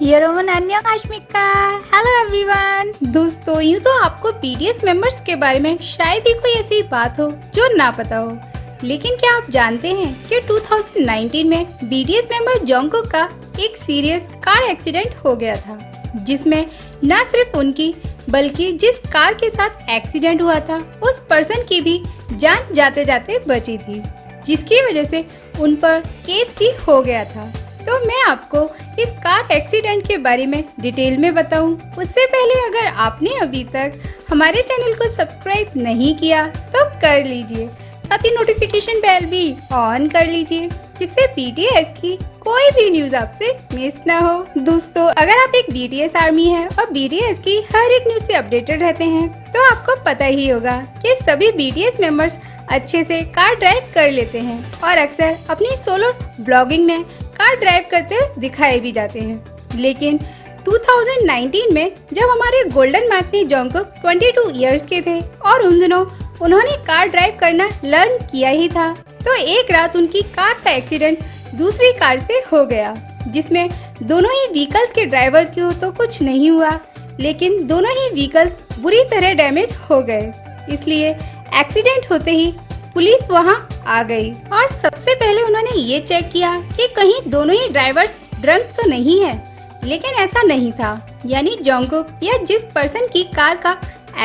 यरोमन अन्य काश्मिका। Hello everyone. दोस्तों, यूँ तो आपको बीटीएस मेंबर्स के बारे में शायद ही कोई ऐसी बात हो जो ना पता हो, लेकिन क्या आप जानते हैं कि 2019 में बीटीएस मेंबर जंगकुक का एक सीरियस कार एक्सीडेंट हो गया था, जिसमें न सिर्फ उनकी बल्कि जिस कार के साथ एक्सीडेंट हुआ था उस पर्सन की भी जान जाते जाते बची थी, जिसकी वजह से उन पर केस भी हो गया था। तो मैं आपको इस कार एक्सीडेंट के बारे में डिटेल में बताऊं, उससे पहले अगर आपने अभी तक हमारे चैनल को सब्सक्राइब नहीं किया तो कर लीजिए, साथ ही नोटिफिकेशन बेल भी ऑन कर लीजिए, जिससे बीटीएस की कोई भी न्यूज आपसे मिस ना हो। दोस्तों, अगर आप एक बीटीएस आर्मी है और बीटीएस की हर एक न्यूज से अपडेटेड रहते हैं तो आपको पता ही होगा कि सभी बीटीएस मेंबर्स अच्छे से कार ड्राइव कर लेते हैं और अक्सर अपनी सोलो ब्लॉगिंग में कार ड्राइव करते दिखाए भी जाते हैं। लेकिन 2019 में जब हमारे गोल्डन मैथनी जंगकुक 22 इयर्स के थे और उन दिनों उन्होंने कार ड्राइव करना लर्न किया ही था, तो एक रात उनकी कार का एक्सीडेंट दूसरी कार से हो गया, जिसमें दोनों ही व्हीकल्स के ड्राइवर को तो कुछ नहीं हुआ, लेकिन दोनों ही व्हीकल्स बुरी तरह डैमेज हो गए। इसलिए एक्सीडेंट होते ही पुलिस वहां आ गई और सबसे पहले उन्होंने ये चेक किया कि कहीं दोनों ही ड्राइवर्स ड्रंक तो नहीं है, लेकिन ऐसा नहीं था। यानी जंगकुक या जिस पर्सन की कार का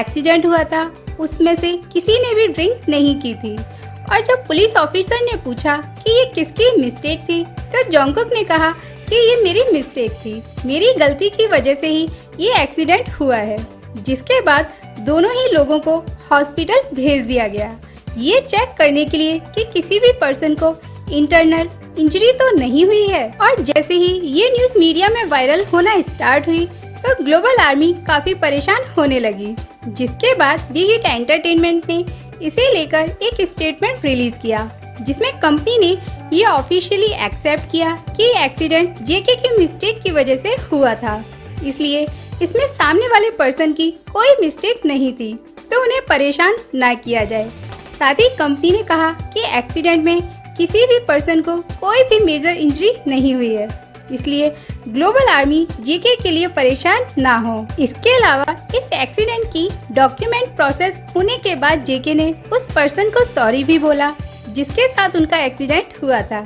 एक्सीडेंट हुआ था उसमें से किसी ने भी ड्रिंक नहीं की थी। और जब पुलिस ऑफिसर ने पूछा कि ये किसकी मिस्टेक थी, तो जंगकुक ने कहा कि ये मेरी मिस्टेक थी, मेरी गलती की वजह से ही ये एक्सीडेंट हुआ है। जिसके बाद दोनों ही लोगों को हॉस्पिटल भेज दिया गया, ये चेक करने के लिए कि किसी भी पर्सन को इंटरनल इंजरी तो नहीं हुई है। और जैसे ही ये न्यूज मीडिया में वायरल होना स्टार्ट हुई तो ग्लोबल आर्मी काफी परेशान होने लगी, जिसके बाद बिग हिट एंटरटेनमेंट ने इसे लेकर एक स्टेटमेंट रिलीज किया, जिसमें कंपनी ने ये ऑफिशियली एक्सेप्ट किया कि एक्सीडेंट जेके की मिस्टेक की वजह से हुआ था, इसलिए इसमें सामने वाले पर्सन की कोई मिस्टेक नहीं थी, तो उन्हें परेशान ना किया जाए। साथ ही कंपनी ने कहा कि एक्सीडेंट में किसी भी पर्सन को कोई भी मेजर इंजरी नहीं हुई है, इसलिए ग्लोबल आर्मी जेके के लिए परेशान ना हो। इसके अलावा इस एक्सीडेंट की डॉक्यूमेंट प्रोसेस होने के बाद जेके ने उस पर्सन को सॉरी भी बोला जिसके साथ उनका एक्सीडेंट हुआ था।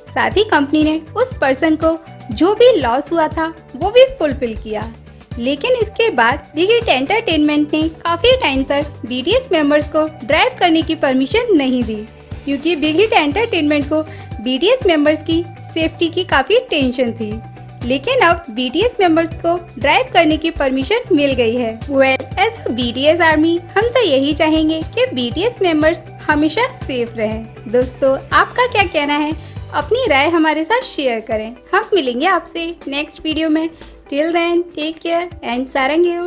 साथ ही कंपनी ने उस पर्सन को जो भी लॉस हुआ था वो भी फुलफिल किया। लेकिन इसके बाद बिग हिट एंटरटेनमेंट ने काफी टाइम तक बीटीएस मेंबर्स को ड्राइव करने की परमिशन नहीं दी, क्योंकि बिग हिट एंटरटेनमेंट को बीटीएस मेंबर्स की सेफ्टी की काफी टेंशन थी। लेकिन अब बीटीएस मेंबर्स को ड्राइव करने की परमिशन मिल गई है। एज अ बीटीएस आर्मी हम तो यही चाहेंगे कि बीटीएस मेंबर्स हमेशा सेफ रहें। दोस्तों, आपका क्या कहना है? अपनी राय हमारे साथ शेयर करें। हम मिलेंगे आपसे नेक्स्ट वीडियो में। Till then, take care and saranghayo.